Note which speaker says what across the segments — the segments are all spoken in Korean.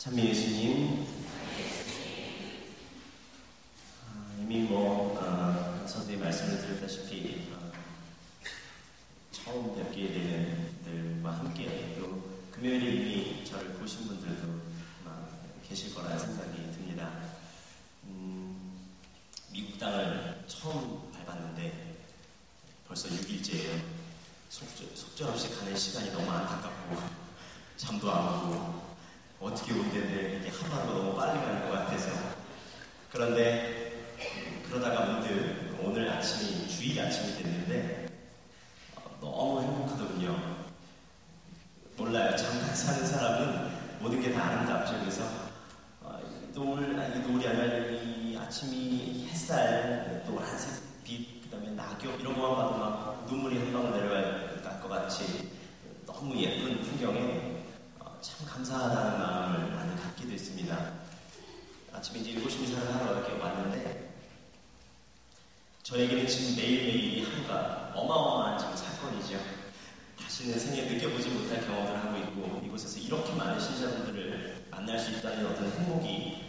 Speaker 1: 찬미 예수님, 이미 선생님 말씀을 드렸다시피 처음 뵙게 되는 분들과 함께 또 금요일에 이미 저를 보신 분들도 계실 거라는 생각이 듭니다. 미국 땅을 처음 밟았는데 벌써 6일째예요. 속절없이 가는 시간이 너무 안타깝고 잠도 안 오고 어떻게 올 텐데 이게 하루하루 너무 빨리 가는 것 같아서. 그런데 그러다가 문득 오늘 아침이 주일 아침이 됐는데 너무 행복하더군요. 몰라요. 잠깐 사는 사람은 모든 게 다 아름답죠. 그래서 이 노을이 아니라 이 아침이 햇살, 또 한색 빛, 그 다음에 낙엽 이런 것만 봐도 막 눈물이 한 방울 내려갈 것 같이 너무 예쁜 풍경에 참 감사하다는 마음을 많이 갖게 됐습니다. 아침에 이제 7시 미사를 하러 이렇게 왔는데 저에게는 지금 매일매일이 하루가 어마어마한 지금 사건이죠. 다시는 생애 느껴보지 못할 경험을 하고 있고 이곳에서 이렇게 많은 신자분들을 만날 수 있다는 어떤 행복이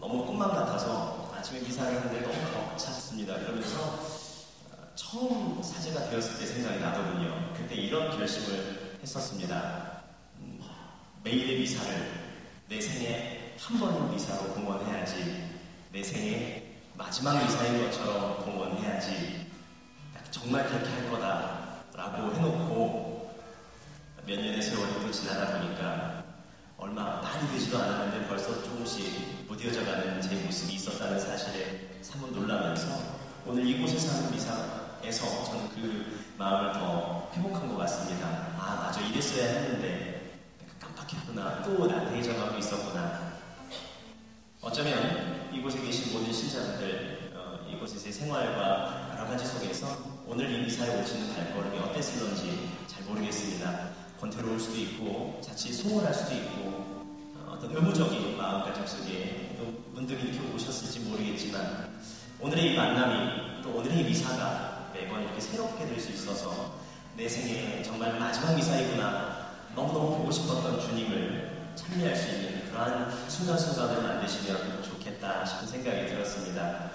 Speaker 1: 너무 꿈만 같아서 아침에 미사를 하는데 너무 벅찼습니다. 그러면서 처음 사제가 되었을 때 생각이 나더군요. 그때 이런 결심을 했었습니다. 매일의 미사를 내 생에 한 번의 미사로 공헌해야지, 내 생에 마지막 미사인 것처럼 공헌해야지, 정말 그렇게 할 거다라고 해놓고 몇 년의 세월이 또 지나다 보니까 얼마 많이 되지도 않았는데 벌써 조금씩 무뎌져가는 제 모습이 있었다는 사실에 사뭇 놀라면서 오늘 이곳에서 하는 미사에서 저는 그 마음을 더 회복한 것 같습니다. 맞아, 이랬어야 했는데 깜빡했구나, 또 나한테 정하고 있었구나. 어쩌면 이곳에 계신 모든 신자분들, 이곳에서의 생활과 여러 가지 속에서 오늘 이 미사에 오시는 발걸음이 어땠을런지 잘 모르겠습니다. 권태로울 수도 있고 자칫 소홀할 수도 있고 어떤 의무적인 마음가짐 속에 또 문득 이렇게 오셨을지 모르겠지만 오늘의 이 만남이, 또 오늘의 이 미사가 매번 이렇게 새롭게 될 수 있어서 내 생에 정말 마지막 미사이구나, 너무너무 보고 싶었던 주님을 참여할 수 있는 그러한 순간순간을 만드시면 좋겠다 싶은 생각이 들었습니다.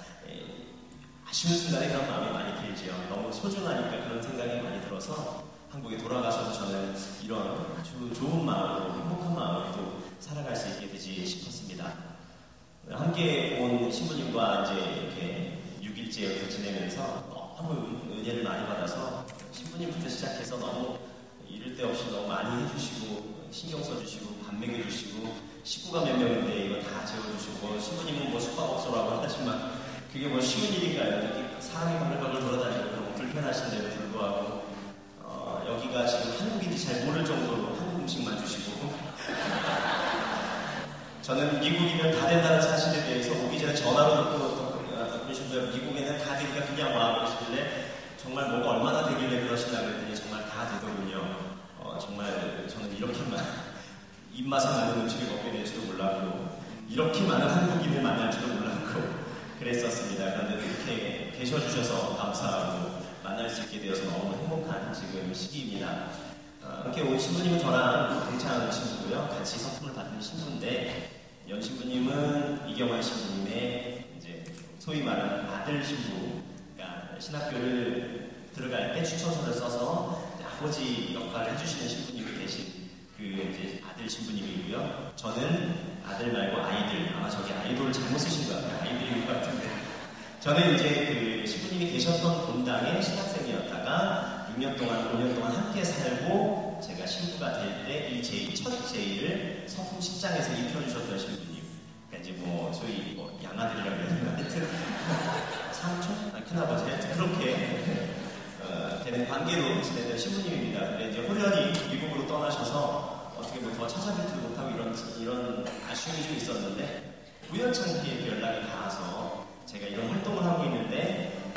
Speaker 1: 아쉬운 순간에 그런 마음이 많이 들지요. 너무 소중하니까 그런 생각이 많이 들어서 한국에 돌아가서도 저는 이런 아주 좋은 마음으로, 행복한 마음으로 또 살아갈 수 있게 되지 싶었습니다. 함께 온 신부님과 이제 이렇게 6일째 지내면서 너무 은혜를 많이 받아서 신부님부터 시작해서 너무 이럴 데 없이 너무 많이 해주시고 신경 써주시고 밥 먹여주시고 식구가 몇 명인데 이거 다 재워주시고 신부님은 숙박업소라고 하지만 그게 쉬운 일인가요? 사람이 바글바글 돌아다니고 너무 불편하신데도 불구하고 여기가 지금 한국인지 잘 모를 정도로 한국 음식만 주시고 저는 미국이면 다 된다는 사실에 대해서 오기 전에 전화로 듣고 미국에는 다 되니까 그냥 와 그러시길래 정말 뭐가 얼마나 되길래 그러시나 그랬더니 정말 다 되더군요. 정말 저는 이렇게만 입맛에 맞는 음식을 먹게 될지도 몰랐고 이렇게 많은 한국인을 만날지도 몰랐고 그랬었습니다. 그런데 이렇게 계셔주셔서 감사하고 만날 수 있게 되어서 너무 행복한 지금 시기입니다. 이렇게 온 신부님은 저랑 동창 신부고요. 같이 선품을 받은 신부인데 연 신부님은 이경환 신부님의 이제 소위 말하는 아들 신부, 그러니까 신학교를 들어갈 때 추천서를 써서 아버지 역할을 해주시는 신부님이 계신 그 이제 아들 신부님이고요. 저는 아들 말고 아이들, 아마 저기 아이돌을 잘못 쓰신 것 같아요. 아이들인 것 같은데 저는 이제 그 신부님이 계셨던 본당의 신학생이었다가 6년 동안, 5년 동안 함께 살고 제가 신부가 될 때 이 제의, 첫 제의를 성품 10장에서 입혀주셨던 신부님. 그러니까 이제 소위 양아들이라고 해야 되나? 하여튼 삼촌? 큰아버지? 하여튼 그렇게 되는 관계로 지내던 신부님입니다. 근데 이제 홀연히 미국으로 떠나셔서 어떻게 더 찾아뵙지도 못하고 이런 아쉬움이 좀 있었는데 우연찮게 연락이 닿아서 제가 이런 활동을 하고 있는데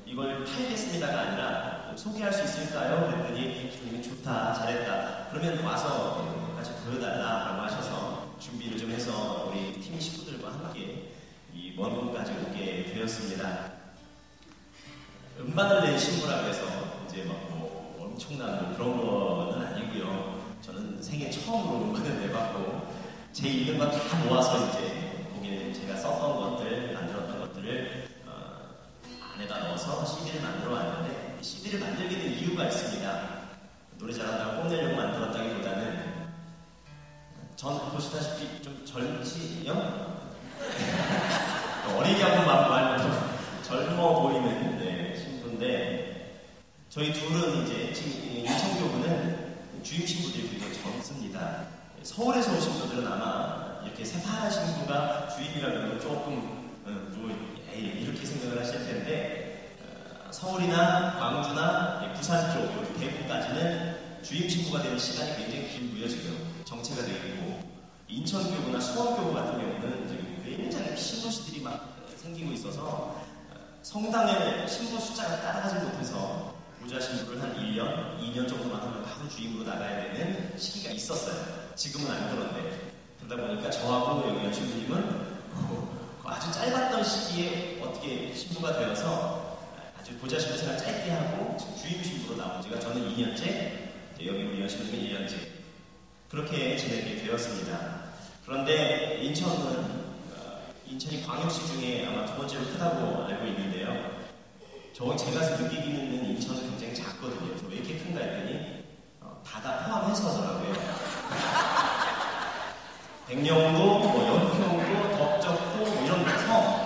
Speaker 1: 이걸 팔겠습니다가 아니라 소개할 수 있을까요? 그랬더니 주님이 좋다, 잘했다. 그러면 와서 같이 보여달라고 하셔서 준비를 좀 해서 우리 팀 식구들과 함께 이 먼 곳까지 오게 되었습니다. 음반을 낸 신부라고 해서 이제 엄청난 그런 거는 아니고요. 저는 생애 처음으로 음반을 내봤고 제 있는 거 다 모아서 이제 거기에 제가 썼던 것들, 만들었던 것들을 안에다 넣어서 CD를 만들어 왔는데 CD를 만들게 된 이유가 있습니다. 노래 잘한다고 뽐내려고 만들었다기보다는 전 보시다시피 좀 젊으시요? 어리게 하고 말면 젊어 보이는 신부인데 저희 둘은 이제 지금 인천교구는 주임 신부들이 굉장히 젊습니다. 서울에서 오신 분들은 아마 이렇게 새파란 신부가 주임이라면 조금 이렇게 생각을 하실 텐데 서울이나 광주나 부산 쪽, 대구까지는 주임 신부가 되는 시간이 굉장히 길고요. 지금 정체가 되어 있고 인천교구나 수원교구 같은 경우는 지금 굉장히 신부시들이 막 생기고 있어서 성당의 신부 숫자가 따라가지 못해서 모자 신부를 한 1년, 2년 정도만 하면 바로 주임으로 나가야 되는 시기가 있었어요. 지금은 안 그런데 그러다 보니까 저하고 여기 신부님은 아주 짧았던 시기에 어떻게 신부가 되어서 아주 보자 신부 생활 짧게 하고 주임 신부로 나온 지가 저는 2년째, 여기 우리 여신부님은 1년째 그렇게 지내게 되었습니다. 그런데 인천이 광역시 중에 아마 두 번째로 크다고 알고 있는데요. 제가 느끼기는 인천은 굉장히 작거든요. 그래서 왜 이렇게 큰가 했더니 바다 포함해서더라고요. 백령도, 연평도, 덕적도 이런 섬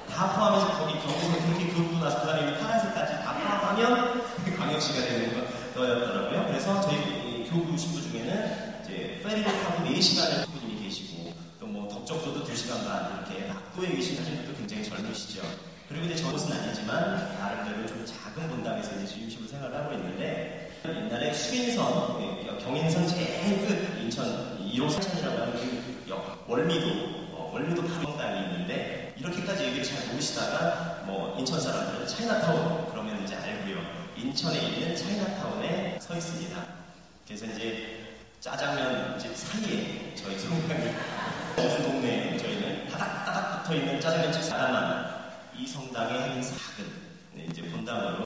Speaker 1: 다 포함해서 거기 경에서 그렇게 긋고 나서 그다음에 파란색까지 다 포함하면 광역시가 되는 거였더라고요. 그래서 저희 교구 신부 중에는 이제 페리를 타고 4시간을 신부님이 계시고 또 덕적도도 2시간 반 이렇게 낙도에 계신 분들도 굉장히 젊으시죠. 그리고 이제 저곳은 아니지만 나름대로 좀 작은 본당에서 이제 주임신부 생활을 하고 있는데 옛날에 수인선, 경인선 제일 끝 인천 1호선이라고 하는 그 월미도 바로 성당이 있는데 이렇게까지 얘기를 잘 모르시다가 인천 사람들은 차이나타운 그러면 이제 알고요. 인천에 있는 차이나타운에 서 있습니다. 그래서 이제 짜장면 집 사이에 저희 성당이 어느 동네에 저희는 따닥따닥 붙어있는 짜장면집 사람만 이 성당의 한 작은 이제 본당으로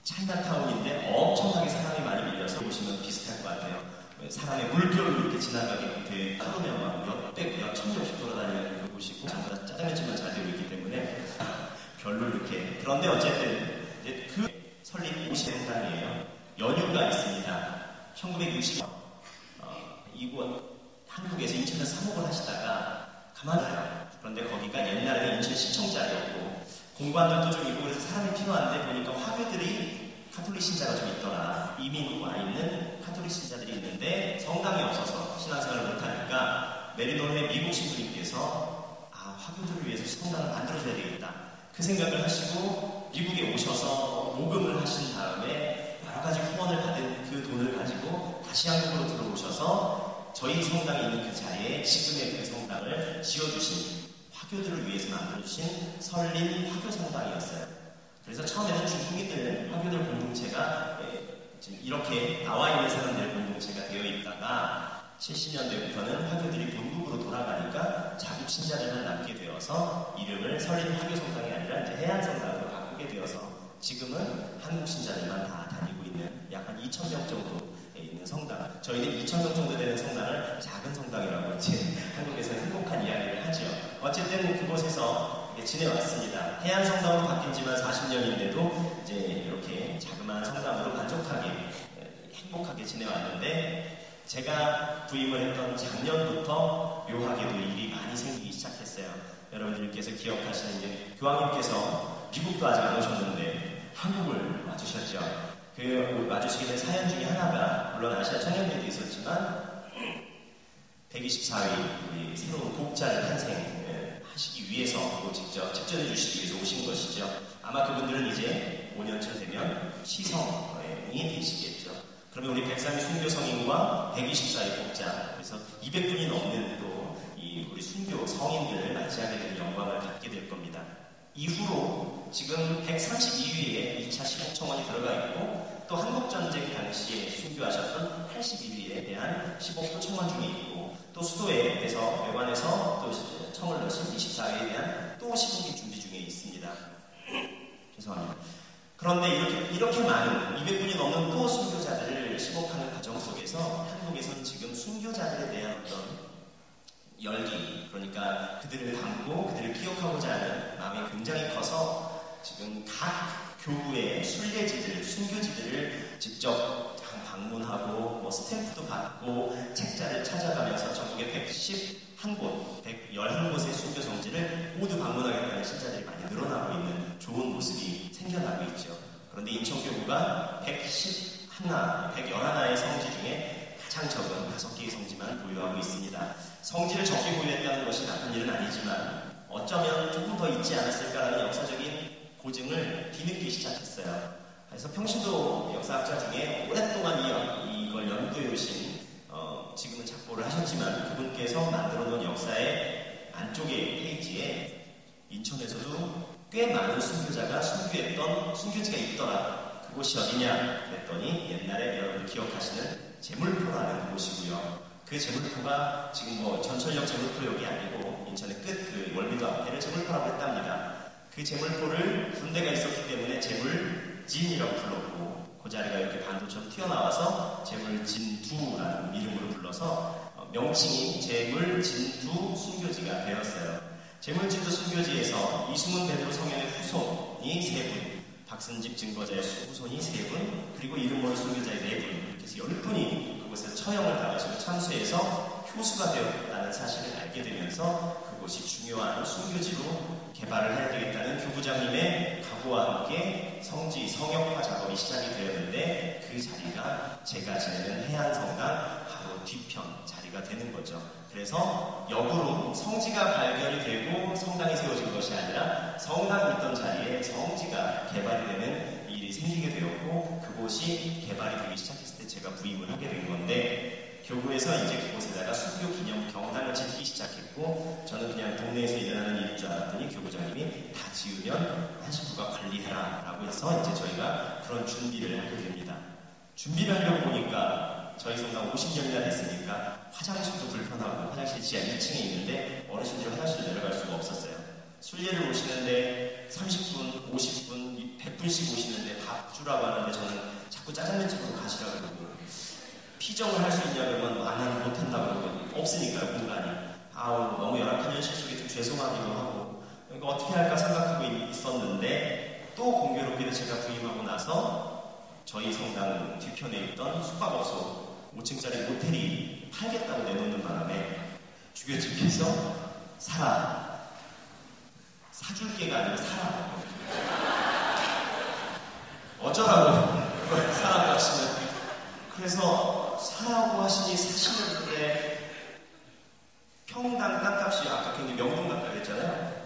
Speaker 1: 차이나타운인데 엄청나게 사람이 많이 밀려서 보시면 비슷할 것 같아요. 사람의 물결로 이렇게 지나가게 돼 하루에 막 몇백, 몇천 명씩 돌아다니는 걸 보시고 전부 다 짜장면집만 잘 되고 있기 때문에 별로 이렇게 그런데 어쨌든 이제 그 설립 50년단이에요. 연휴가 있습니다. 1960년 이곳 한국에서 인천에서 사목을 하시다가 가만히 그런데 거기가 옛날에는 인천시청자였고 공관들도 좀 있고 그래서 사람이 필요한데 보니까 화교들이 카톨릭 신자가 좀 있더라. 이민 와 있는 카톨릭 신자들이 있는데 성당이 없어서 신앙생활을 못하니까 메리노르의 미국 신부님께서 화교들을 위해서 성당을 만들어줘야 되겠다. 그 생각을 하시고 미국에 오셔서 모금을 하신 다음에 여러 가지 후원을 받은 그 돈을 가지고 다시 한국으로 들어오셔서 저희 성당이 있는 그 자리에 지금의 그 성당을 지어주신 화교들을 위해서 만들어주신 설린 화교 성당이었어요. 그래서 처음에는 중국인들 화교들 공동체가 지금 이렇게 나와 있는 사람들의 공동체가 되어 있다가 70년대부터는 화교들이 본국으로 돌아가니까 자국 신자들만 남게 되어서 이름을 설린 화교 성당이 아니라 이제 해안 성당으로 바꾸게 되어서 지금은 한국 신자들만 다 다니고 있는 약 한 2,000명 정도 있는 성당. 저희는 2,000명 정도 되는 성당을 작은 성당이라고 이제 한국에서 행복한 이야기를 하죠. 어쨌든 그곳에서 지내왔습니다. 해안 성당으로 바뀐 지만 40년인데도 이제 이렇게 자그마한 성당으로 만족하게 행복하게 지내왔는데 제가 부임을 했던 작년부터 묘하게도 일이 많이 생기기 시작했어요. 여러분들께서 기억하시는 이제 교황님께서 미국도 아직 안 오셨는데 한국을 와주셨죠. 그 와주시게 된 사연 중에 하나가 물론 아시아 청년회도 있었지만 124위 우리 새로운 복자를 탄생하시기 위해서 직접 집전해 주시기 위해서 오신 것이죠. 아마 그분들은 이제 5년쯤 되면 시성이 되시겠죠. 그러면 우리 103위 순교 성인과 124위 복자 그래서 200분이 넘는 또 우리 순교 성인들을 맞이하게 될 영광을 갖게 될 겁니다. 이후로 지금 132위에 2차 시국청원이 들어가 있고 또 한국전쟁 당시에 순교하셨던 81위에 대한 15표 청원 중에 있고 또 수도에서 외관에서 또 청을 넣으신 24위에 대한 또 시국이 준비 중에 있습니다. 죄송합니다. 그런데 이렇게 많은 200분이 넘는 또 순교자들을 시복하는 과정 속에서 한국에서는 지금 순교자들에 대한 어떤 저희가 그들을 담고 그들을 기억하고자 하는 마음이 굉장히 커서 지금 각 교구의 순례지들, 순교지들을 직접 방문하고 뭐 스탬프도 받고 책자를 찾아가면서 전국에 111곳, 111곳의 순교 성지를 모두 방문하겠다는 신자들이 많이 늘어나고 있는 좋은 모습이 생겨나고 있죠. 그런데 인천교구가 111의 성지 중에 가장 적은 5개의 성지만 보유하고 있습니다. 성지를 적게 보유했다는 것이 나쁜 일은 아니지만 어쩌면 조금 더 있지 않았을까라는 역사적인 고증을 뒤늦게 시작했어요. 그래서 평신도 역사학자 중에 오랫동안 이걸 연구해 오신 지금은 작고를 하셨지만 그분께서 만들어 놓은 역사의 안쪽의 페이지에 인천에서도 꽤 많은 순교자가 순교했던 순교지가 있더라. 그곳이 어디냐 그랬더니 옛날에 여러분들 기억하시는 제물포라는 곳이고요. 그 제물포가 지금 뭐 전철역 제물포역이 아니고 인천의 끝 그 월미도 앞에를 제물포라고 했답니다. 그 제물포를 군대가 있었기 때문에 제물진이라고 불렀고 그 자리가 이렇게 반도처럼 튀어나와서 제물진두라는 이름으로 불러서 명칭이 제물진두 순교지가 되었어요. 제물진두 순교지에서 이승훈 베드로 성현의 후손이 3분, 박승집 증거자의 후손이 3분, 그리고 이름 모를 순교자의 4분, 이렇게 해서 10분이 그곳에서 처형을 당하시고 참수해서 효수가 되었다는 사실을 알게 되면서 그곳이 중요한 순교지로 개발을 해야 되겠다는 교부장님의 각오와 함께 성지 성역화 작업이 시작이 되었는데 그 자리가 제가 지내는 해안성당 바로 뒤편 자리가 되는 거죠. 그래서 역으로 성지가 발견이 되고 성당이 세워진 것이 아니라 성당이 있던 자리에 성지가 개발이 되는 일이 생기게 되었고 그곳이 개발이 되기 시작했을 때 제가 부임을 하게 된 건데 교구에서 이제 그곳에다가 순교 기념 경당을 짓기 시작했고 저는 그냥 동네에서 일어나는 일인 줄 알았더니 교구장님이 다 지으면 한신부가 관리해라 라고 해서 이제 저희가 그런 준비를 하게 됩니다. 준비를 하려고 보니까 저희 성당 50년이나 됐으니까 화장실도 불편하고 화장실 지하 2층에 있는데 어르신들이 화장실 내려갈 수가 없었어요. 순례를 오시는데 30분, 50분, 100분씩 오시는데 밥 주라고 하는데 저는 자꾸 짜장면 집으로 가시라고 그러고 피정을 할 수 있냐 그러면 안 못한다고 그러고 없으니까요 공간이. 너무 열악한 현실 속에 좀 죄송하기도 하고 그러니까 어떻게 할까 생각하고 있었는데 또 공교롭게도 제가 부임하고 나서 저희 성당 뒤편에 있던 숙박업소 5층짜리 모텔이 팔겠다고 내놓는 바람에 주교집께서 사라 사줄 게가 아니라 사라 어쩌라고 그걸 사라고 하시는 그래서 사라고 하시니 사시는데 평당 땅값이 아까 굉장히 명동 같다고 했잖아요.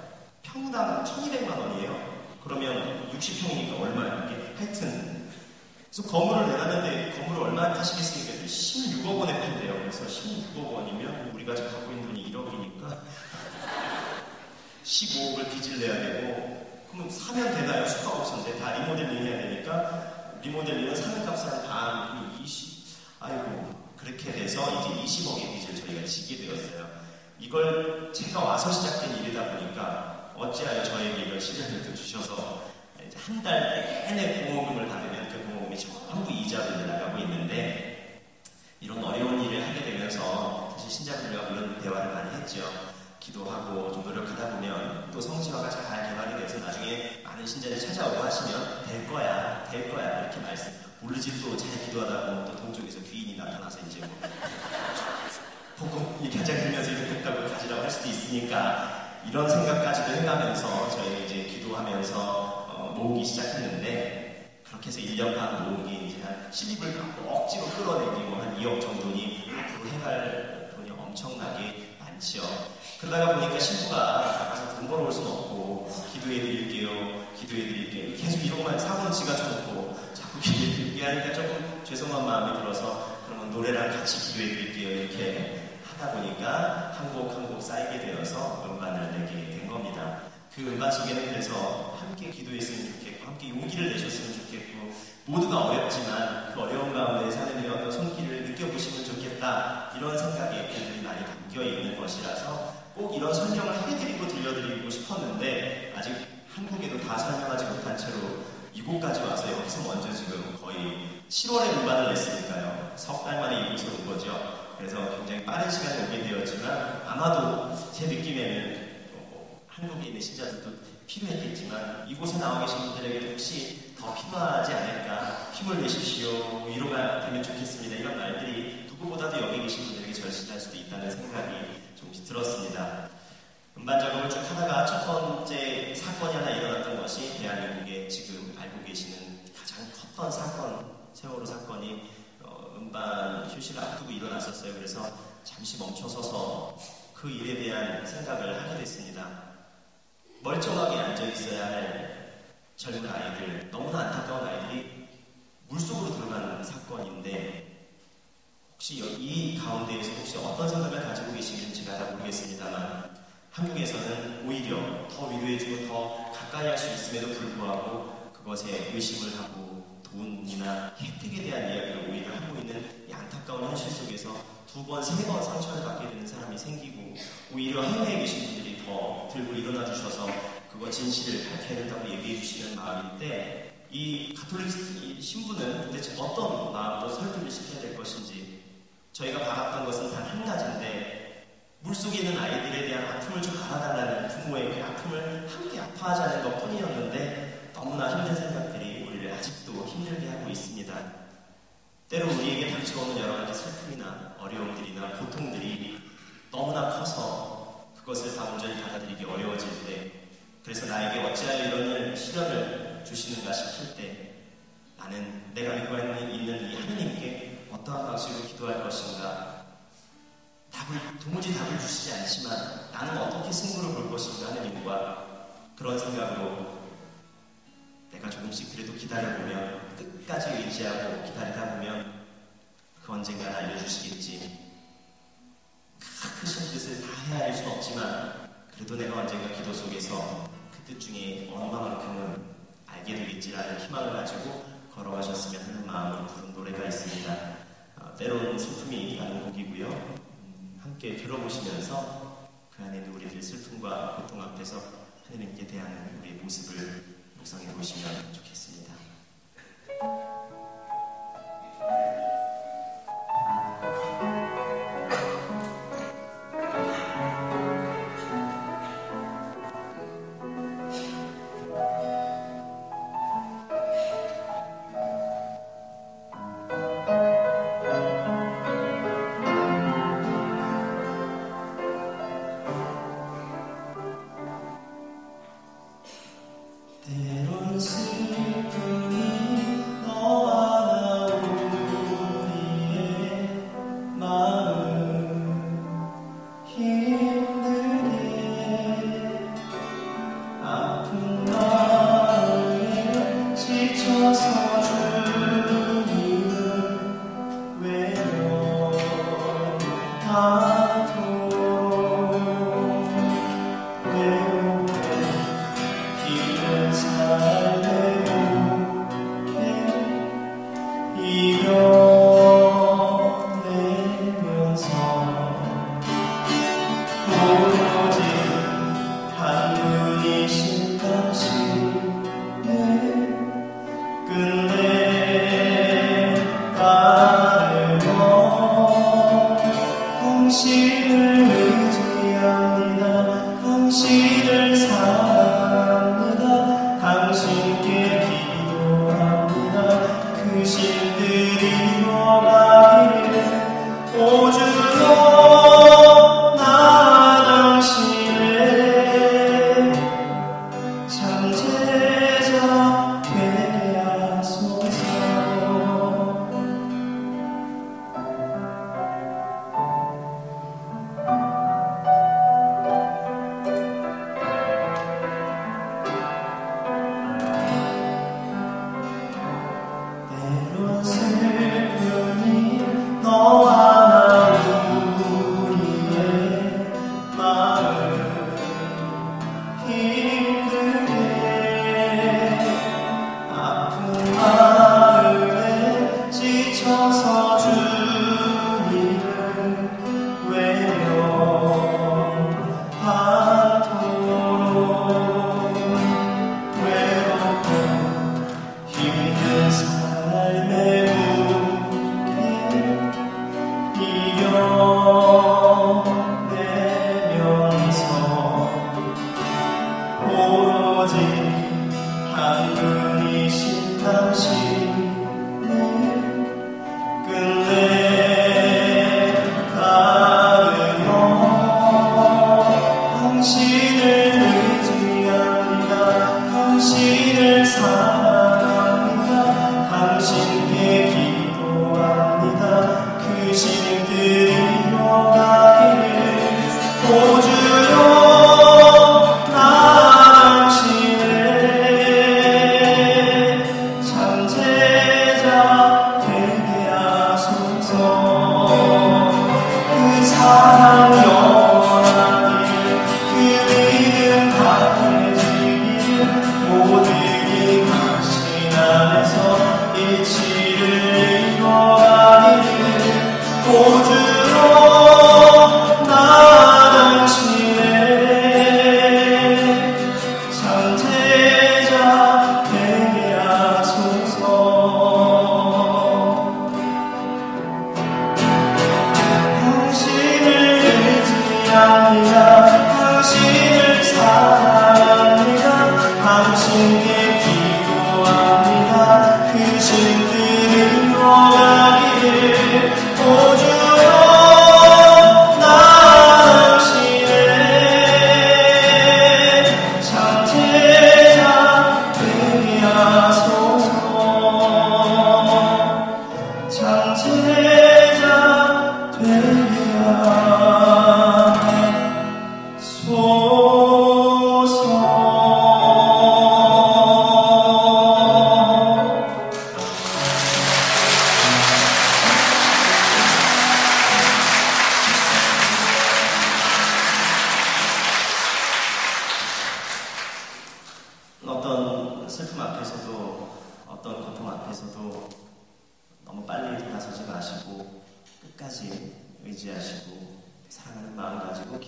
Speaker 1: 평당 1200만 원이에요. 그러면 60평이니까 얼마야 이게 하여튼 그래서 건물을 내놨는데 건물을 얼마나 타시겠습니까? 16억 원에 판대요. 그래서 16억 원이면 우리가 지금 갖고 있는 돈이 1억이니까 15억을 빚을 내야 되고 그러면 사면 되나요? 숙박업소인데 다 리모델링 해야 되니까 리모델링은 사는 값을 한 반, 20, 아이고 그렇게 돼서 이제 20억의 빚을 저희가 지게 되었어요. 이걸 제가 와서 시작된 일이다 보니까 어찌하여 저에게 이걸 시련을 주셔서 이제 한 달 내내 보험금을 받으면 그 보험금이 전부 이자로 나가고 있는데 이런 어려운 일을 하게 되면서 사실 신자분들과 물론 대화를 많이 했죠. 기도하고 좀 노력하다 보면 또 성지화가 잘 개발이 돼서 나중에 많은 신자들이 찾아오고 하시면 될 거야 이렇게 말씀. 모르지 또 잘 기도하다 보면 또 동쪽에서 귀인이 나타나서 이제 뭐 복음 이렇게 한장 들면서 이렇게 했다고 가지라고 할 수도 있으니까 이런 생각까지도 해가면서 저희는 이제 기도하면서 모으기 시작했는데 그렇게 해서 1년 반 모은 게 이제 한 실입을 갖고 억지로 끌어내기 뭐 한 2억 정도니 앞으로 해갈 돈이 엄청나게 많지요. 그러다가 보니까 신부가 나가서 돈 벌어올 수는 없고 기도해드릴게요 계속 이러고만 사고는 지가 쳐놓고 자꾸 기도해드릴게요 하니까 조금 죄송한 마음이 들어서 그러면 노래랑 같이 기도해드릴게요 이렇게 하다 보니까 한 곡 한 곡 쌓이게 되어서 음반을 내게 된 겁니다. 그 음반 속에는 그래서 함께 기도했으면 좋겠고 함께 용기를 내셨으면 좋겠고 모두가 어렵지만 그 어려운 가운데 사는 어떤 손길을 느껴보시면 좋겠다 이런 생각이 굉장히 많이 담겨있는 것이라서 꼭 이런 설명을 해드리고 들려드리고 싶었는데 아직 한국에도 다 설명하지 못한 채로 이곳까지 와서 여기서 먼저 지금 거의 7월에 음반을 냈으니까요. 석 달 만에 이곳에 온 거죠. 그래서 굉장히 빠른 시간에 오게 되었지만 아마도 제 느낌에는 한국에 있는 신자들도 필요했겠지만 이곳에 나와 계신 분들에게 혹시 더 필요하지 않을까, 힘을 내십시오, 위로가 되면 좋겠습니다, 이런 말들이 누구보다도 여기 계신 분들에게 절실할 수도 있다는 생각이 좀 들었습니다. 음반 작업을 쭉 하다가 첫 번째 사건이 하나 일어났던 것이 대한민국에 지금 알고 계시는 가장 컸던 사건, 세월호 사건이 음반 휴식을 앞두고 일어났었어요. 그래서 잠시 멈춰서서 그 일에 대한 생각을 하게 됐습니다. 멀쩡하게 앉아있어야 할 젊은 아이들, 너무나 안타까운 아이들이 물속으로 들어간 사건인데, 혹시 이 가운데에서 혹시 어떤 생각을 가지고 계시는지가 다 모르겠습니다만, 한국에서는 오히려 더 위로해주고 더 가까이 할 수 있음에도 불구하고 그것에 의심을 하고 돈이나 혜택에 대한 이야기를 오히려 하고 있는 이 안타까운 현실 속에서 2번, 3번 상처를 받게 되는 사람이 생기고, 오히려 해외에 계신 분들이 더 들고 일어나 주셔서 그거 진실을 밝혀야 된다고 얘기해 주시는 마음인데, 이 가톨릭 신부는 도대체 어떤 마음으로 설득을 시켜야 될 것인지, 저희가 바랐던 것은 단 한 가지인데, 물속에 있는 아이들에 대한 아픔을 좀 알아달라는 부모의 그 아픔을 함께 아파하자는 것 뿐이었는데, 너무나 힘든 생각들이 우리를 아직도 힘들게 하고 있습니다. 때로 우리에게 닥쳐오는 여러 가지 슬픔이나 어려움들이나 고통들이 너무나 커서 그것을 다 온전히 받아들이기 어려워질 때, 그래서 나에게 어찌하여 이런 시련을 주시는가 싶을 때, 나는 내가 믿고 있는 이 하느님께 어떠한 방식으로 기도할 것인가, 도무지 답을 주시지 않지만 나는 어떻게 승부를 볼 것인가 하느님과, 그런 생각으로 내가 조금씩 그래도 기다려보면, 끝까지 의지하고 기다리다 보면 그 언젠가는 알려주시겠지. 크신 뜻을 다 헤아릴 수는 없지만 그래도 내가 언젠가 기도 속에서 그 뜻 중에 얼마만큼은 알게 되겠지라는 희망을 가지고 걸어가셨으면 하는 마음으로 부른 노래가 있습니다. 때로는 슬픔이 나는 곡이고요. 함께 들어보시면서 그 안에 있는 우리들의 슬픔과 고통 앞에서 하느님께 대하는 우리의 모습을 묵상해 보시면 좋겠습니다.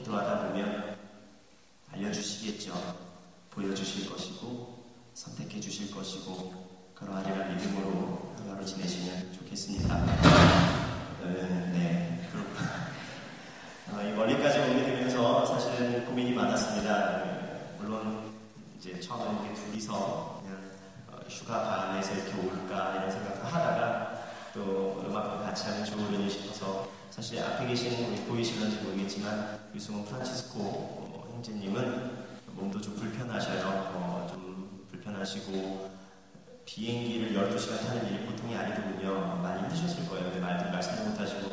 Speaker 1: 기도하다 보면 알려주시겠죠. 보여주실 것이고 선택해 주실 것이고 그러하리라는 믿음으로 하루하루 지내시면 좋겠습니다. 네, 그렇구나. 이 멀리까지 오게 되면서 사실은 고민이 많았습니다. 물론 이제 처음에는 이렇게 둘이서 그냥 휴가 반에서 이렇게 올까 이런 생각도 하다가 또 음악도 같이 하면 좋으려니 싶어서 사실 앞에 계신 우리 보이실런지 모르겠지만 유승훈 프란치스코 형제님은 몸도 좀 불편하셔요. 좀 불편하시고 비행기를 12시간 타는 일이 보통이 아니더군요. 많이 힘드셨을 거예요. 근데 말씀도 못하시고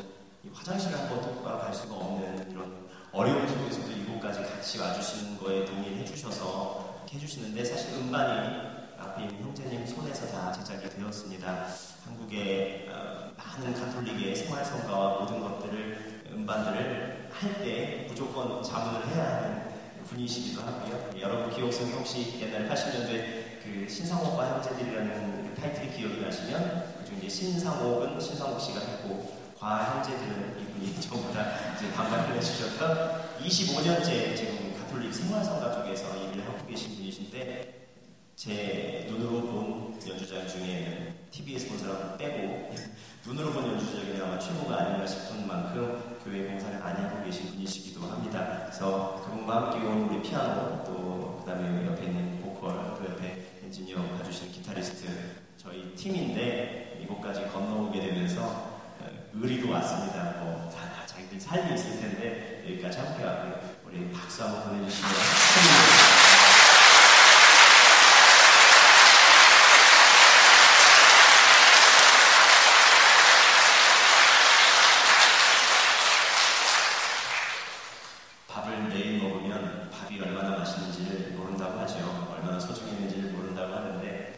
Speaker 1: 화장실 한번 똑바로 갈 수가 없는 이런 어려움 속에서도 이곳까지 같이 와주시는 거에 동의해 주셔서 해주시는데 사실 음반이 앞에 있는 형제님 손에서 다 제작이 되었습니다. 한국의 많은 가톨릭의 생활성가와 모든 것들을 음반들을 할 때 무조건 자문을 해야 하는 분이시기도 하고요. 여러분 기억 속에 혹시 옛날 80년대 그 신상옥과 형제들이라는 그 타이틀이 기억이 나시면 그중 이제 신상옥은 신상옥 씨가 했고 과 형제들은 이분이 전부 다 이제 담당을 해주셨던 25년째 지금 가톨릭 생활성가 쪽에서 일을 하고 계신 분이신데 제 눈으로 본 연주자 중에는 TBS 본 사람 빼고 눈으로 본 연주자 중에 아마 최고가 아닌가 싶은 만큼 교회 봉사를 많이 하고 계신 분이시기도 합니다. 그래서 그분과 함께 온 우리 피아노 또 그다음에 옆에 있는 보컬 또 옆에 엔지니어 봐주시는 기타리스트 저희 팀인데 이곳까지 건너오게 되면서 의리로 왔습니다. 뭐 다 자기들 삶이 있을 텐데 여기까지 함께 왔고요. 우리 박수 한번 보내주시면 밥을 매일 먹으면 밥이 얼마나 맛있는지를 모른다고 하죠. 얼마나 소중했는지를 모른다고 하는데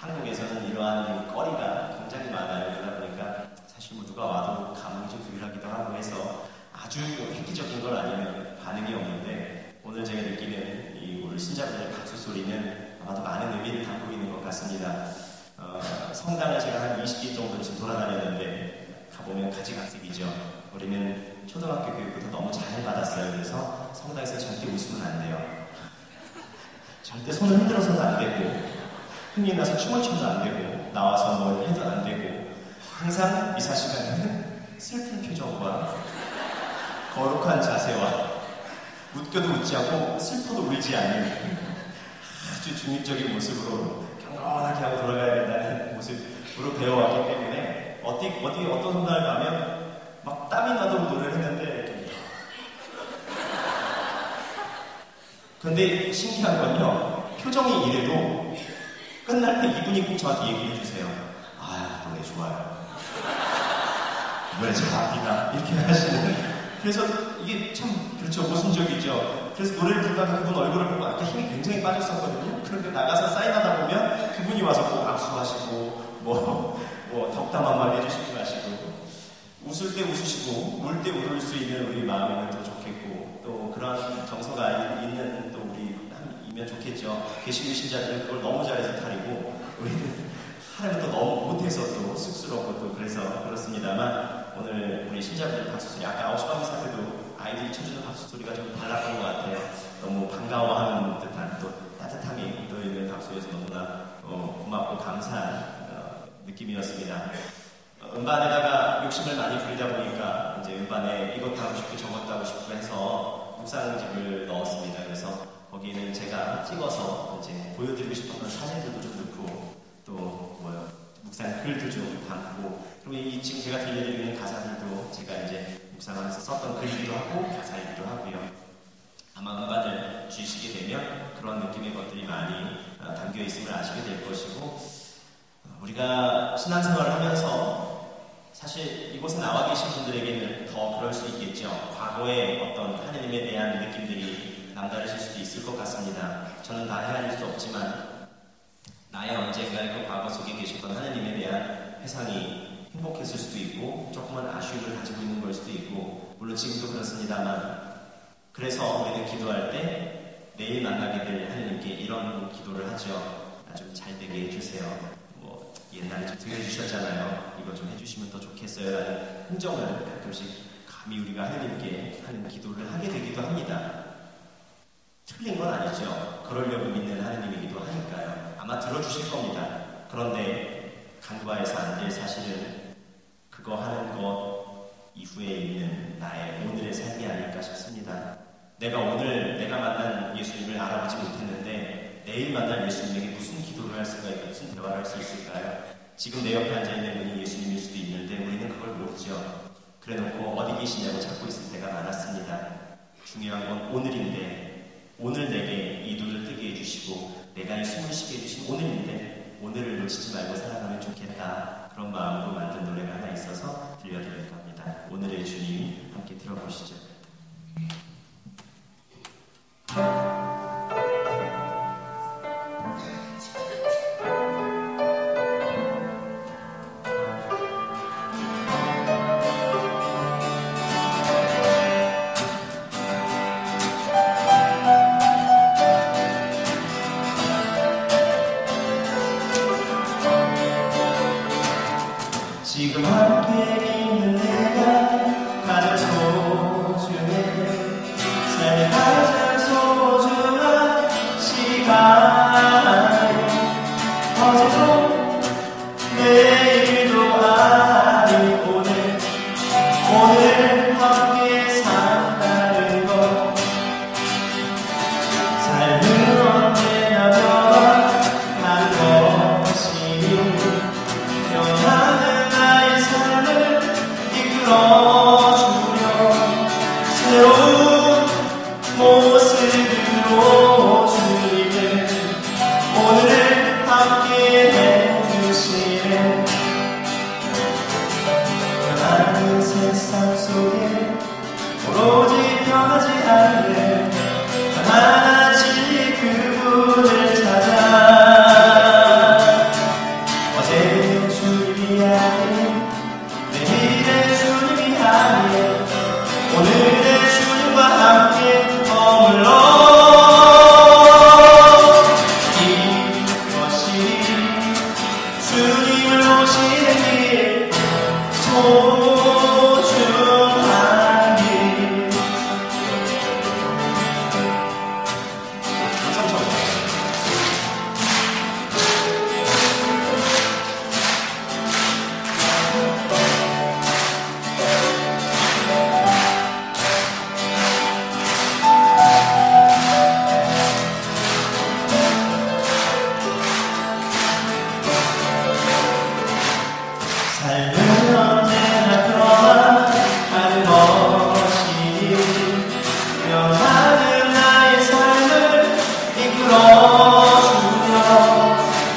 Speaker 1: 한국에서는 이러한 거리가 굉장히 많아요. 그러다 보니까 사실 뭐 누가 와도 감흥이 좀 덜하기도 하고 해서 아주 획기적인 걸 아니면 반응이 없는데 오늘 제가 느끼는 이 오늘 신자분의 박수 소리는 아마도 많은 의미를 담고 있는 것 같습니다. 성당을 제가 한 20기 정도 지금 돌아다녔는데 가보면 가지각색이죠. 우리는 초등학교 교육부터 너무 잘 받았어요. 그래서 성당에서 절대 웃으면 안 돼요. 절대 손을 흔들어서도 안 되고 흥이 나서 춤을 춰도 안 되고 나와서 뭘 해도 안 되고 항상 미사 시간에는 슬픈 표정과 거룩한 자세와 웃겨도 웃지 않고 슬퍼도 울지 않는 아주 중립적인 모습으로 경건하게 하고 돌아가야 된다는 모습으로 배워왔기 때문에 어떤 순간을 가면 막 땀이 나도록 노래를 했는데 근데 신기한 건요 표정이 이래도 끝날 때 이분이 꼭 저한테 얘기를 해주세요. 아 노래 좋아요. 노래 잘합니다. 이렇게 하시는 그래서 이게 참 그렇죠 모순적이죠. 그래서 노래를 부르다가 그분 얼굴을 보고 아까 힘이 굉장히 빠졌었거든요. 그런데 나가서 사인하다 보면 그분이 와서 꼭 악수하시고 뭐 덕담한 말 해주시고 하시고 웃을 때 웃으시고 울 때 울을 수 있는 우리 마음이면 더 좋겠고 또 그런 정서가 있는 또 우리이면 좋겠죠. 개신교 신자들은 그걸 너무 잘해서 탈이고 우리는 하려면 또 너무 못해서 또 쑥스럽고 또 그래서 그렇습니다만 오늘 우리 신자분들 박수소리 아까 아웃시방에 살 때도 아이들이 쳐주는 박수소리가 좀 달랐던 것 같아요. 너무 반가워하는 듯한 또 따뜻함이 묻어있는 박수에서 너무나 고맙고 감사한 느낌이었습니다. 음반에다가 욕심을 많이 부리다 보니까 이제 음반에 이것도 하고 싶고 저것도 하고 싶고 해서 묵상집을 넣었습니다. 그래서 거기에는 제가 찍어서 이제 보여드리고 싶었던 사진들도 좀 넣고 또 묵상 글도 좀 담고 그리고 지금 제가 들려드리고 있는 가사들도 제가 이제 묵상하면서 썼던 글이기도 하고 가사이기도 하고요. 아마 음반을 주시게 되면 그런 느낌의 것들이 많이 담겨 있음을 아시게 될 것이고 우리가 신앙생활을 하면서 사실 이곳에 나와 계신 분들에게는 더 그럴 수 있겠죠. 과거의 어떤 하느님에 대한 느낌들이 남다르실 수도 있을 것 같습니다. 저는 다 헤아릴 수 없지만 나의 언젠가의 그 과거 속에 계셨던 하느님에 대한 회상이 행복했을 수도 있고 조금은 아쉬움을 가지고 있는 걸 수도 있고 물론 지금도 그렇습니다만 그래서 우리는 기도할 때 내일 만나게 될 하느님께 이런 기도를 하죠. 나 좀 잘 되게 해주세요. 옛날에 좀 들려주셨잖아요. 이거 좀 해주시면 더 좋겠어요. 라는 흥정을 가끔씩 감히 우리가 하나님께 하는 기도를 하게 되기도 합니다. 틀린 건 아니죠. 그러려고 믿는 하나님이기도 하니까요. 아마 들어주실 겁니다. 그런데 간과해서 안 될 사실은 그거 하는 것 이후에 있는 나의 오늘의 삶이 아닐까 싶습니다. 내가 오늘 내가 만난 예수님을 알아보지 못했는데 내일 만날 예수님에게 무슨 기도를 할 수가 있고 무슨 대화를 할 수 있을까요? 지금 내 옆에 앉아있는 분이 예수님일 수도 있는데 우리는 그걸 모르죠. 그래놓고 어디 계시냐고 찾고 있을 때가 많았습니다. 중요한 건 오늘인데 오늘 내게 이 눈을 뜨게 해주시고 내가 이 숨을 쉬게 해주신 오늘인데 오늘을 놓치지 말고 살아가면 좋겠다. 그런 마음으로 만든 노래가 하나 있어서 들려드릴 겁니다. 오늘의 주님 함께 들어보시죠. 지금 함께 있는 내가 가장 소중해 삶의 가장 소중한 시간 어제도 내일도 아닌 오늘 함께 산다는 것 삶은 언제나 변화하는 것이니 변화는 이끌어주려 새로운 모습으로 주님은 오늘을 함께 해주시네. 변하는 세상 속에 오로지 변하지 않는 하나씩 그분을 찾아 어제는 주님이 아닌 내일의 주님이 아닌 오늘의 주님과 함께 머물러 이것이 주님을 모시는 길 소중한 길 삶은 언제나 변화하는 것이니 변하는 나의 삶을 이끌어주며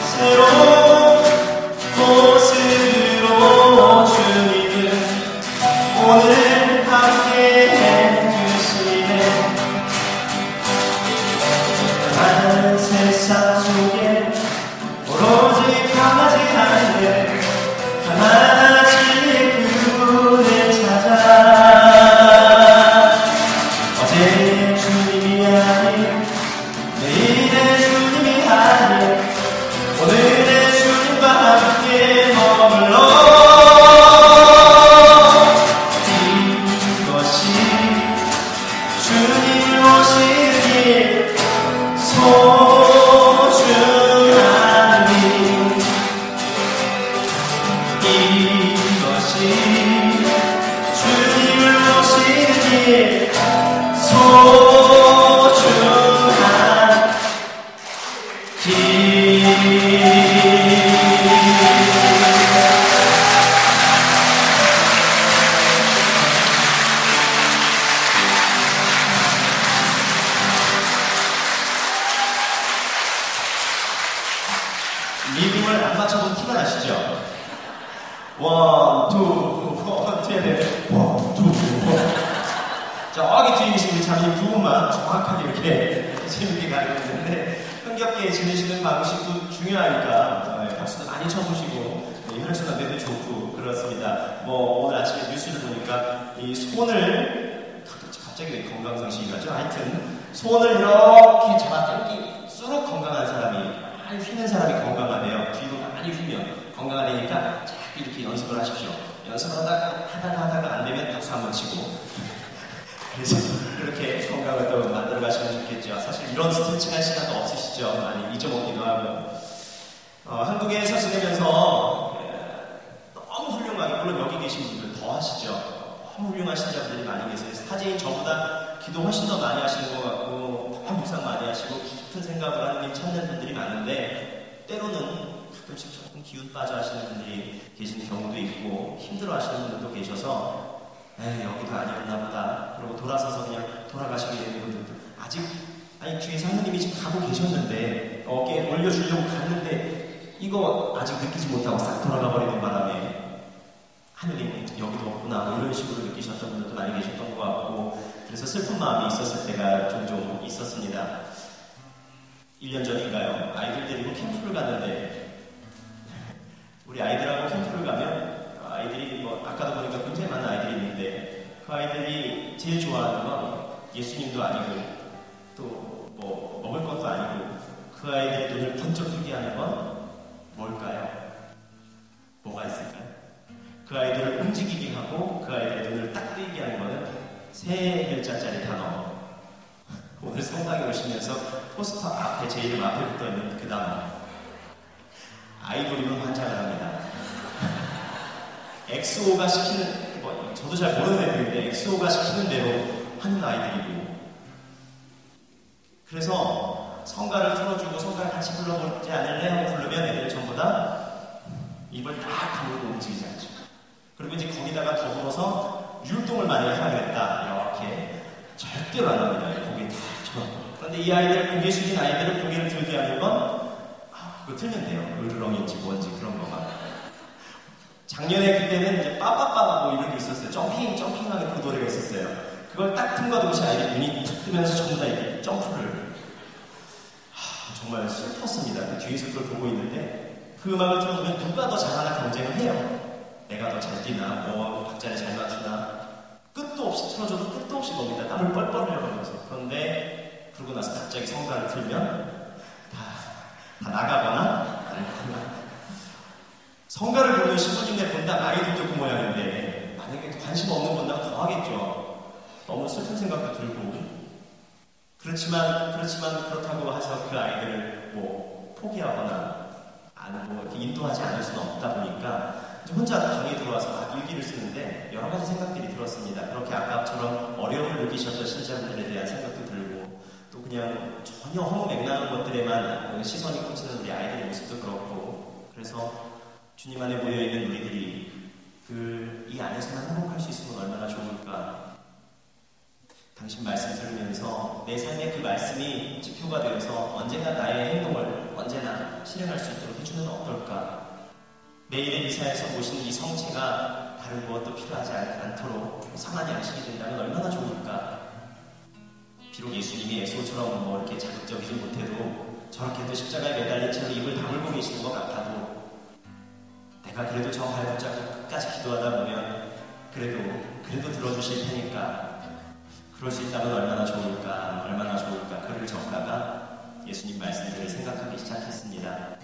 Speaker 1: 새로운 모습으로 주님은 오늘 함께 해주시네. 변하는 세상 속에 오로지 변하지 않는 하나씩 그분을 찾아 어제의 주님이 아닌 내일의 주님이 아닌 오늘의 주님과 함께 머물러 이것이 주님을 모시는 길 소중한 길 이것이 주님을 모시는 길 소중한 길. 리듬을 안 맞춰도 티가 나시죠? 원, 투, 원, 투. 저기 뒤에 계신 우리 자매님 두 분만 정확하게 이렇게 재밌게 가르쳤는데 흥겹게 지내시는 방식도 중요하니까 박수도 많이 쳐보시고 혈액순환도 좋고 그렇습니다. 오늘 아침에 뉴스를 보니까 이 손을 갑자기 왜 건강상식이 가죠? 하여튼 손을 이렇게 잡아당기수록 건강한 사람이 많이 휘는 사람이 건강하대요. 뒤로 많이 휘면 건강하다니까 자꾸 이렇게 연습을 하십시오. 하다가 안 되면 박수 한번 치고. 그래서 그렇게 건강을 또 만들어 가시면 좋겠죠. 사실 이런 스트레칭 할 시간도 없으시죠. 많이 잊어먹기도 하고. 한국에서 지내면서 너무 훌륭하게, 물론 여기 계신 분들 더 하시죠. 너무 훌륭하신 자분들이 많이 계세요. 사제인 저보다 기도 훨씬 더 많이 하시는 것 같고, 더 묵상 많이 하시고, 깊은 생각을 하나님 찾는 분들이 많은데, 때로는 가끔씩 조금 기운 빠져 하시는 분들이 계신 경우도 있고, 힘들어 하시는 분들도 계셔서, 여기도 아니었나 보다. 그러고 돌아서서 그냥 돌아가시게 되는 분들도 아니 뒤에 사모님이 지금 가고 계셨는데 어깨에 올려주려고 갔는데 이거 아직 느끼지 못하고 싹 돌아가 버리는 바람에 하느님 여기도 없구나 뭐 이런 식으로 느끼셨던 분들도 많이 계셨던 것 같고, 그래서 슬픈 마음이 있었을 때가 종종 있었습니다. 1년 전인가요? 아이들 데리고 캠프를 갔는데 우리 아이들하고 캠프를 가면 아이들이 아까도 보니까 굉장히 많은 아이들이 있는데 그 아이들이 제일 좋아하는 건 예수님도 아니고 또 먹을 것도 아니고 그 아이들의 눈을 번쩍 뜨게 하는 건 뭘까요? 뭐가 있을까요? 그 아이들을 움직이게 하고 그 아이들의 눈을 딱 뜨게 하는 거는 세 글자짜리 단어. 오늘 성당에 오시면서 포스터 앞에 제 이름 앞에 붙어있는 그 단어. 아이돌이면 환장을 합니다. 엑소가 시키는, 저도 잘 모르는 애들인데 엑소가 시키는 대로 하는 아이들이고, 그래서 성가를 틀어주고 성가를 같이 불러보지 않을래 하고 부르면 애들 전부 다 입을 딱 다물고 움직이지 않죠. 그리고 이제 거기다가 더불어서 율동을 만약에 하라 그랬다 이렇게 절대로 안 합니다. 고개 다 쳐. 그런데 이 아이들, 고개 숙인 아이들을 고개를 들게 하는 건 그거 틀면 돼요. 으르렁인지 뭔지 그런 거만. 작년에 그때는 이제 빠빠빠 뭐 이런 게 있었어요. 점핑하는 그 노래가 있었어요. 그걸 딱 틈과 동시에 아이들이 눈이 툭 뜨면서 전부 다 이렇게 점프를. 정말 슬펐습니다. 그 뒤에서 그걸 보고 있는데 그 음악을 틀어보면 누가 더 잘하나 경쟁을 해요. 내가 더 잘 뛰나, 박자를 잘 맞추나. 끝도 없이 틀어줘도 끝도 없이 놉니다. 땀을 뻘뻘 흘려가면서. 그런데 그러고 나서 갑자기 성가를 틀면 다 나가거나 아니거나. 성가를 부르는 신부님네 본당 아이들도 그 모양인데 만약에 관심 없는 본당 더 하겠죠. 너무 슬픈 생각도 들고. 그렇지만 그렇다고 해서 그 아이들을 포기하거나 이렇게 인도하지 않을 수는 없다 보니까 혼자 방에 들어와서 일기를 쓰는데 여러 가지 생각들이 들었습니다. 그렇게 아까처럼 어려움을 느끼셨던 신자분들에 대한 생각도 들고, 또 그냥 전혀 허무맹랑한 것들에만 시선이 꽂히는 우리 아이들의 모습도 그렇고, 그래서 주님 안에 모여있는 우리들이 이 안에서만 행복할 수 있으면 얼마나 좋을까. 당신 말씀 들으면서 내 삶의 그 말씀이 지표가 되어서 언젠가 나의 행동을 언제나 실행할 수 있도록 해주면 어떨까. 매일의 미사에서 보신 이 성체가 다른 무엇도 필요하지 않도록 상한 양식이 된다면 얼마나 좋을까. 비록 예수님이 에소처럼 이렇게 자극적이지 못해도 저렇게 또 십자가에 매달린 채로 입을 다물고 계시는 것 같아도 내가 그래도 저 발붙잡고 끝까지 기도하다 보면 그래도 들어주실 테니까 그럴 수 있다면 얼마나 좋을까. 글을 적다가 예수님 말씀들을 생각하기 시작했습니다.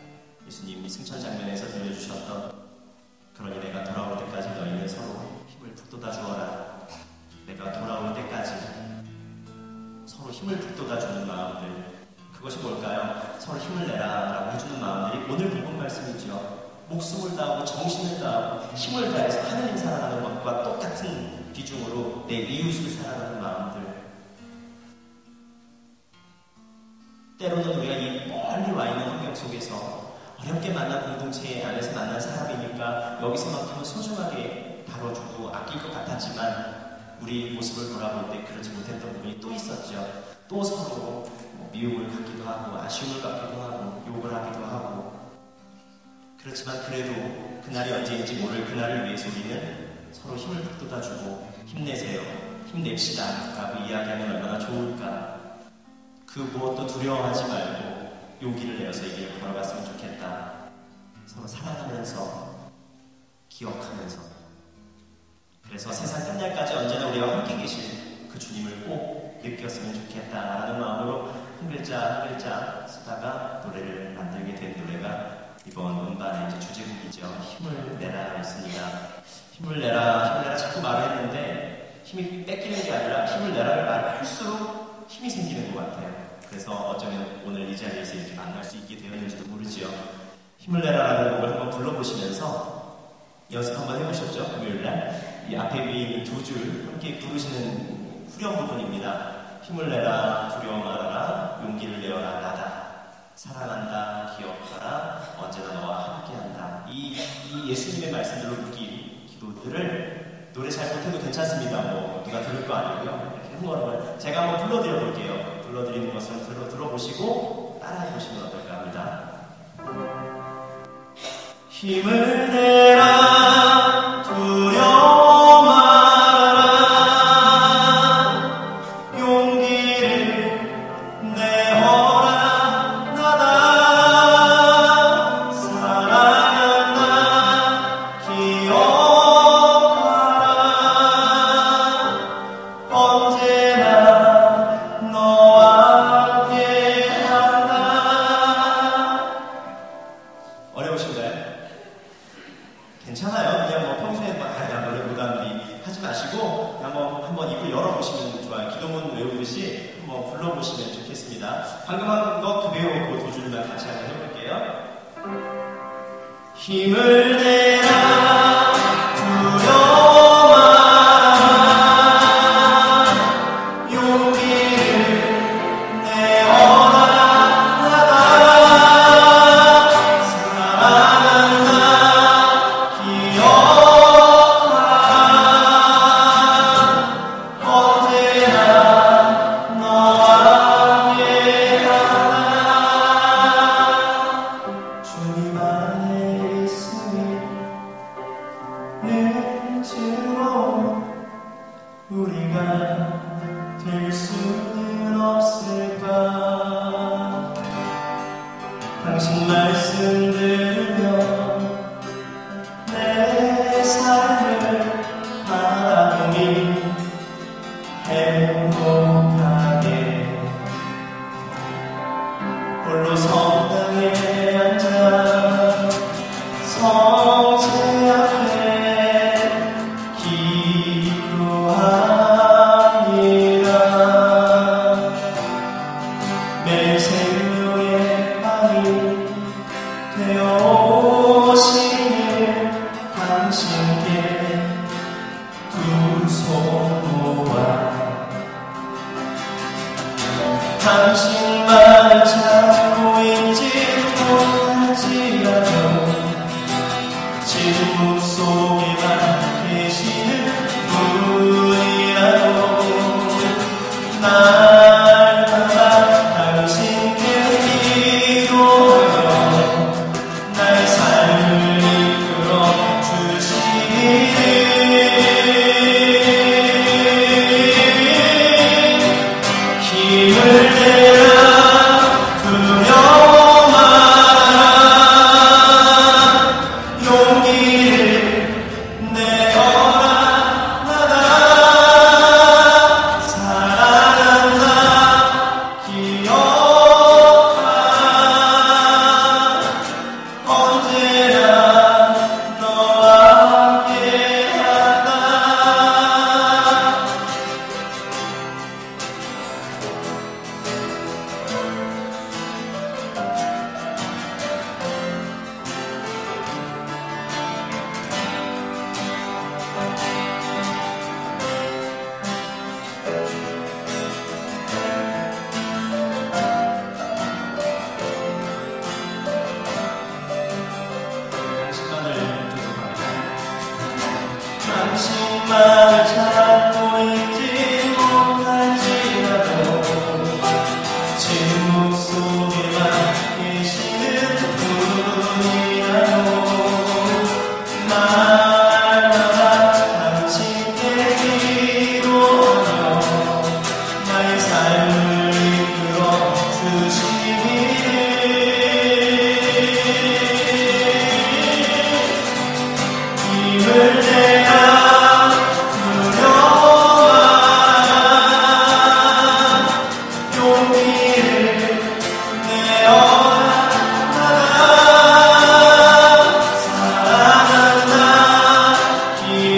Speaker 1: 예수님이 승천 장면에서 들려주셨던 그러니 내가 돌아올 때까지 너희는 서로 힘을 북돋아 주어라. 내가 돌아올 때까지 서로 힘을 북돋아 주는 마음들, 그것이 뭘까요? 서로 힘을 내라 라고 해주는 마음들이 오늘 본문 말씀이죠. 목숨을 다하고 정신을 다하고 힘을 다해서 하느님 사랑하는 것과 똑같은 비중으로 내 이웃을 사랑하는 마음들. 때로는 우리가 이 멀리 와 있는 환경 속에서 어렵게 만난 공동체 안에서 만난 사람이니까 여기서만큼은 소중하게 다뤄주고 아낄 것 같았지만 우리 모습을 돌아볼 때 그러지 못했던 부분이 또 있었죠. 또 서로 미움을 갖기도 하고 아쉬움을 갖기도 하고 욕을 하기도 하고. 그렇지만 그래도 그날이 언제인지 모를 그날을 위해서 우리는 서로 힘을 북돋아주고 힘내세요, 힘냅시다 라고 이야기하면 얼마나 좋을까. 그 무엇도 두려워하지 말고 용기를 내어서 이 길을 걸어갔으면 좋겠다. 서로 사랑하면서 기억하면서. 그래서 세상 끝날까지 언제나 우리와 함께 계실 그 주님을 꼭 느꼈으면 좋겠다라는 마음으로 한 글자 한 글자 쓰다가 노래를 만들게 된 노래가 이번 음반의 주제곡이죠. 힘을 내라 였습니다. 힘을 내라 자꾸 말을 했는데 힘이 뺏기는 게 아니라 힘을 내라를 말할수록 힘이 생기는 것 같아요. 그래서 어쩌면 오늘 이 자리에서 이렇게 만날 수 있게 되었는지도 모르지요. 힘을 내라라는 곡을 한번 불러보시면서 연습 한번 해보셨죠? 금요일날 이 앞에 위에 있는 두 줄 함께 부르시는 후렴 부분입니다. 힘을 내라 두려워 말아라 용기를 내어라 나다 사랑한다 기억하라 언제나 너와 함께한다. 이 예수님의 말씀들로 묶인 기도들을 노래 잘 못해도 괜찮습니다. 뭐 누가 들을 거 아니고요. 이렇게 흥얼흥얼 제가 한번 불러드려 볼게요. 불러드리는 것을 들어보시고 따라해 보시면 어떨까 합니다. 힘을 내라 두려워 말아라 용기를 내어라 나다 사랑한다 기억하라 언제나 너와 함께한다. 어려우신가요? 괜찮아요. 그냥 뭐 평소에 막 노래 부담이 하지 마시고 그냥 한번 입을 열어보시면 좋아요. 기도문 외우듯이 한번 불러보시면 좋겠습니다. 방금 한 거 그대로 그 두 줄만 같이 한번 해볼게요. 힘을 내라 두려워 말아라 용기를 내어라 나다 사랑한다 언제나 너와 함께하라 주님 안에 있으니 늘 즐거워 우리가 될 수는 없을까 당신 말씀 들으며 내 삶을 바라보니 행복하게 홀로 성당에 앉아 성체 앞에 기도합니다. 내 생명의 빵이 되어 오시는 당신께 두 손 모아 당신만 찾고 있지 못할지라도 침묵 속에만 계시는 분이라도 날마다 당신께 기도하며 나의 삶을 이끌어 주시기를 힘을 내라 두려워 말아라 용기를 내어라 나다 사랑한다 기억하라 언제나 너와 함께한다. 당신만을 찾고 있지 못할지라도 침묵 속에만 계시는 분이라도 날마다 당신께 기도하며 나의 삶을 이끌어 주시기를 힘을 내라 두려워 말아라 용기를 내어라 나다 사랑한다 기억하라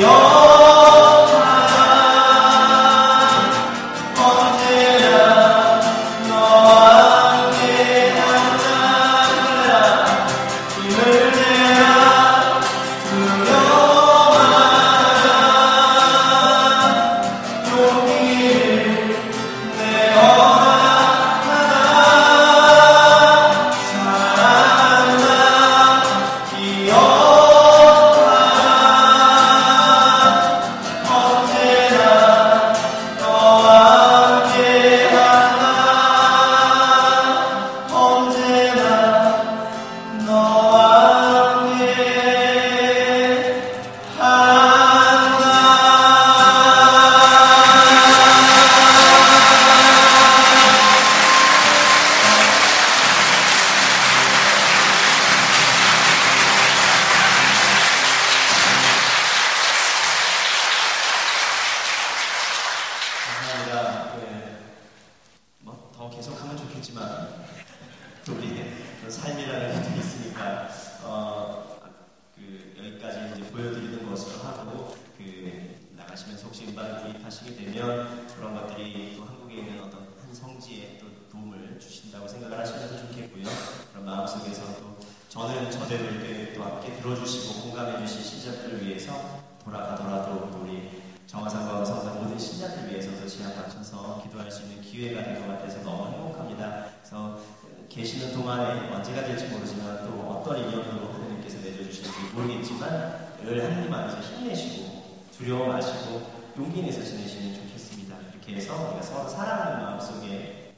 Speaker 1: 들어주시고 공감해주신 신자들을 위해서 돌아가더라도 우리 정화상과 성당 모든 신자들 위해서도 제안 맞춰서 기도할 수 있는 기회가 된 것 같아서 너무 행복합니다. 그래서 계시는 동안에 언제가 될지 모르지만 또 어떤 인연으로 하나님께서 내려주실지 모르겠지만 늘 하나님 안에서 힘내시고 두려워 마시고 용기 내서 지내시면 좋겠습니다. 이렇게 해서 우리가 서로 사랑하는 마음속에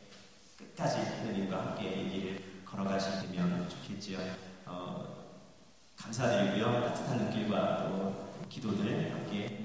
Speaker 1: 끝까지 하나님과 함께 이 길을 걸어가시면 좋겠지요. 감사드리고요. 따뜻한 눈길과 또 기도들 함께